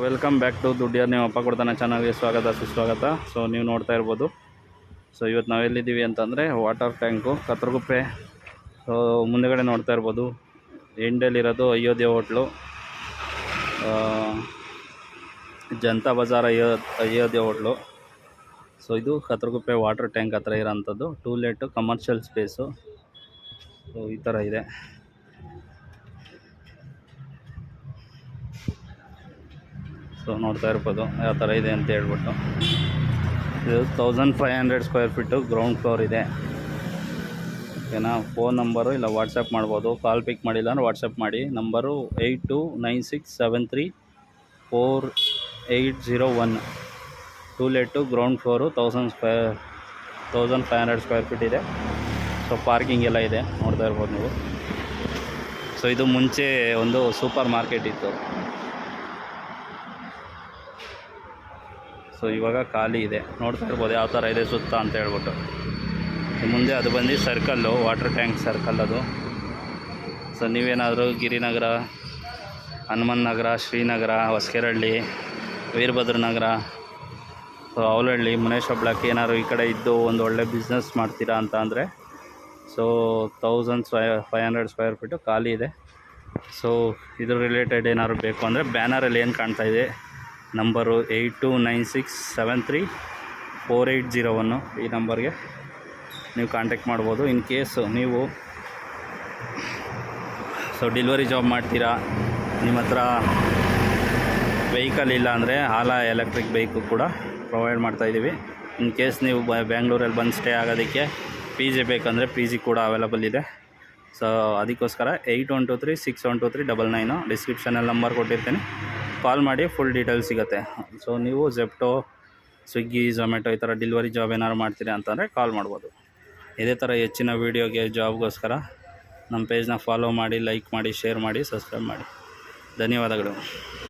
Welcome back to ದುಡ್ಡಿಯರ್ ನೀವು ಅಪ್ಪ ಕೊಡ್ತಾನೆ ಚಾನಲ್ಗೆ ಸ್ವಾಗತ ಸುಸ್ವಾಗತ. ಸೊ ನೀವು ನೋಡ್ತಾ ಇರ್ಬೋದು. ಸೊ ಇವತ್ತು ನಾವೆಲ್ಲಿದ್ದೀವಿ ಅಂತಂದರೆ ವಾಟರ್ ಟ್ಯಾಂಕು ಕತ್ರಗುಪ್ಪೆ. ಸೊ ಮುಂದೆಗಡೆ ನೋಡ್ತಾ ಇರ್ಬೋದು ಎಂಡಲ್ಲಿರೋದು Ayodhya hotel, Janata Bazaar Ayodhya hotel. So ಇದು ಕತ್ರಗುಪ್ಪೆ ವಾಟರ್ ಟ್ಯಾಂಕ್ ಹತ್ರ ಇರೋಂಥದ್ದು ಟೂಲೆಟು ಕಮರ್ಷಿಯಲ್ ಸ್ಪೇಸು. ಸೊ ಈ ಥರ ಇದೆ. ಸೊ ನೋಡ್ತಾ ಇರ್ಬೋದು ಯಾವ ಥರ ಇದೆ ಅಂತ ಹೇಳ್ಬಿಟ್ಟು. ಇದು 1500 ಸ್ಕ್ವೇರ್ ಫೀಟು ಗ್ರೌಂಡ್ ಫ್ಲೋರ್ ಇದೆ. ಓಕೆನಾ. ಫೋನ್ ನಂಬರು ಇಲ್ಲ ವಾಟ್ಸಪ್ ಮಾಡ್ಬೋದು. ಕಾಲ್ ಪಿಕ್ ಮಾಡಿಲ್ಲ ಅಂದರೆ ವಾಟ್ಸಪ್ ಮಾಡಿ. Number 8296734801. To let ground floor 1500 square feet ಇದೆ. ಸೊ ಪಾರ್ಕಿಂಗ್ ಎಲ್ಲ ಇದೆ ನೋಡ್ತಾ ಇರ್ಬೋದು ನೀವು. ಸೊ ಇದು ಮುಂಚೆ ಒಂದು ಸೂಪರ್ ಮಾರ್ಕೆಟ್ ಇತ್ತು. ಸೊ ಇವಾಗ ಖಾಲಿ ಇದೆ. ನೋಡ್ತಾ ಇರ್ಬೋದು ಯಾವ ಥರ ಇದೆ ಸುತ್ತ ಅಂತ ಹೇಳ್ಬಿಟ್ಟು. ಮುಂದೆ ಅದು ಬಂದು ಸರ್ಕಲ್ಲು, ವಾಟರ್ ಟ್ಯಾಂಕ್ ಸರ್ಕಲ್ ಅದು. ಸೊ ನೀವೇನಾದರೂ ಗಿರಿನಗರ, ಹನುಮನ್ ನಗರ, ಶ್ರೀನಗರ, ಹೊಸಕೆರಹಳ್ಳಿ, ವೀರಭದ್ರ ನಗರ, ಸೊ ಅವಲಹಳ್ಳಿ, ಮುನೇಶ್ವರ ಬ್ಲಾಕ್ ಏನಾದ್ರು ಈ ಕಡೆ ಇದ್ದು ಒಂದು ಒಳ್ಳೆ ಬಿಸ್ನೆಸ್ ಮಾಡ್ತೀರಾ ಅಂತ ಅಂದರೆ ಸೊ 1500 ಸ್ಕ್ವೇರ್ ಫೀಟು ಖಾಲಿ ಇದೆ. ಸೊ ಇದ್ರ ರಿಲೇಟೆಡ್ ಏನಾದ್ರು ಬೇಕು ಅಂದರೆ ಬ್ಯಾನರಲ್ಲಿ ಏನು ಕಾಣ್ತಾ ಇದೆ ನಂಬರು 8296734801 ಈ ನಂಬರ್ಗೆ ನೀವು ಕಾಂಟ್ಯಾಕ್ಟ್ ಮಾಡ್ಬೋದು. ಇನ್ ಕೇಸು ನೀವು ಸೊ ಡೆಲಿವರಿ ಜಾಬ್ ಮಾಡ್ತೀರಾ, ನಿಮ್ಮ ಹತ್ರ ವೆಹಿಕಲ್ ಇಲ್ಲ ಅಂದರೆ ಆಲಾ ಎಲೆಕ್ಟ್ರಿಕ್ ಬೈಕು ಕೂಡ ಪ್ರೊವೈಡ್ ಮಾಡ್ತಾಯಿದ್ದೀವಿ. ಇನ್ ಕೇಸ್ ನೀವು ಬ್ಯಾಂಗ್ಳೂರಲ್ಲಿ ಬಂದು ಸ್ಟೇ ಆಗೋದಕ್ಕೆ ಪಿ ಜಿ ಬೇಕಂದರೆ ಪಿ ಜಿ ಕೂಡ ಅವೈಲಬಲ್ ಇದೆ. ಸೊ ಅದಕ್ಕೋಸ್ಕರ 8123612399 ಡಿಸ್ಕ್ರಿಪ್ಷನಲ್ಲಿ ನಂಬರ್ ಕೊಟ್ಟಿರ್ತೀನಿ, ಕಾಲ್ ಮಾಡಿ ಫುಲ್ ಡೀಟೇಲ್ಸ್ ಸಿಗುತ್ತೆ. ಸೊ ನೀವು ಜೆಪ್ಟೋ, ಸ್ವಿಗ್ಗಿ, ಝೊಮ್ಯಾಟೊ ಈ ಥರ ಡೆಲಿವರಿ ಜಾಬ್ ಏನಾದ್ರು ಮಾಡ್ತೀರಿ ಅಂತಂದರೆ ಕಾಲ್ ಮಾಡ್ಬೋದು. ಇದೇ ಥರ ಹೆಚ್ಚಿನ ವೀಡಿಯೋಗೆ ಜಾಬ್ಗೋಸ್ಕರ ನಮ್ಮ ಪೇಜ್ನ ಫಾಲೋ ಮಾಡಿ, ಲೈಕ್ ಮಾಡಿ, ಶೇರ್ ಮಾಡಿ, ಸಬ್ಸ್ಕ್ರೈಬ್ ಮಾಡಿ. ಧನ್ಯವಾದಗಳು.